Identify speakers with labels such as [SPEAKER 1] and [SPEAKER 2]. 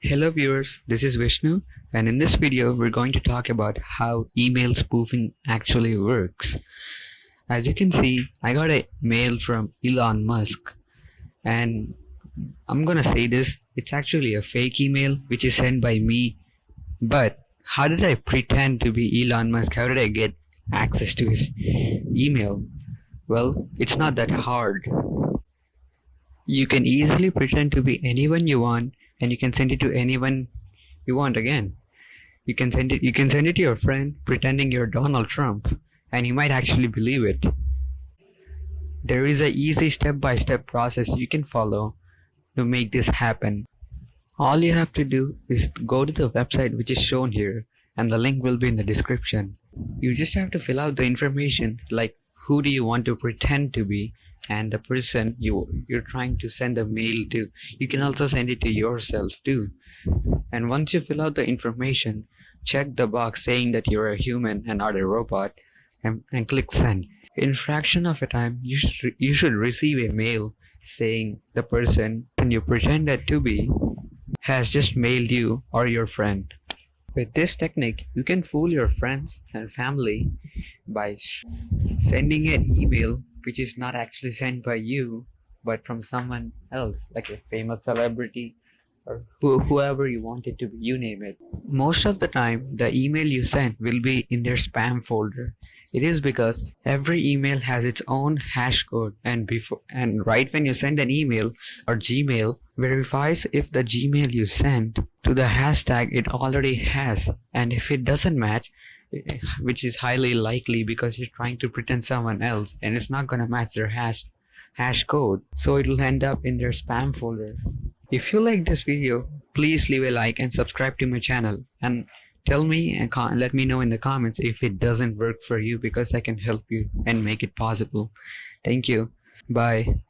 [SPEAKER 1] Hello viewers, this is Vishnu, and in this video we're going to talk about how email spoofing actually works. As you can see, I got a mail from Elon Musk, and I'm gonna say this, it's actually a fake email which is sent by me. But how did I pretend to be Elon Musk? How did I get access to his email? Well, it's not that hard. You can easily pretend to be anyone you want, and you can send it to anyone you want again. You can send it to your friend pretending you're Donald Trump, and he might actually believe it. There is a easy step-by-step process you can follow to make this happen. All you have to do is go to the website which is shown here, and the link will be in the description. You just have to fill out the information like who do you want to pretend to be, and the person you're trying to send the mail to. You can also send it to yourself too. And once you fill out the information, check the box saying that you're a human and not a robot, and click send. In fraction of a time, you should receive a mail saying the person you pretended to be has just mailed you or your friend. With this technique, you can fool your friends and family by sending an email which is not actually sent by you but from someone else, like a famous celebrity or whoever you want it to be, you name it. Most of the time, the email you send will be in their spam folder. It is because every email has its own hash code, and right when you send an email, or Gmail verifies if the Gmail you sent to the hashtag it already has, and if it doesn't match, which is highly likely because you're trying to pretend someone else and it's not gonna match their hash code, so it will end up in their spam folder. If you like this video, please leave a like and subscribe to my channel, and tell me and let me know in the comments if it doesn't work for you, because I can help you and make it possible. Thank you. Bye.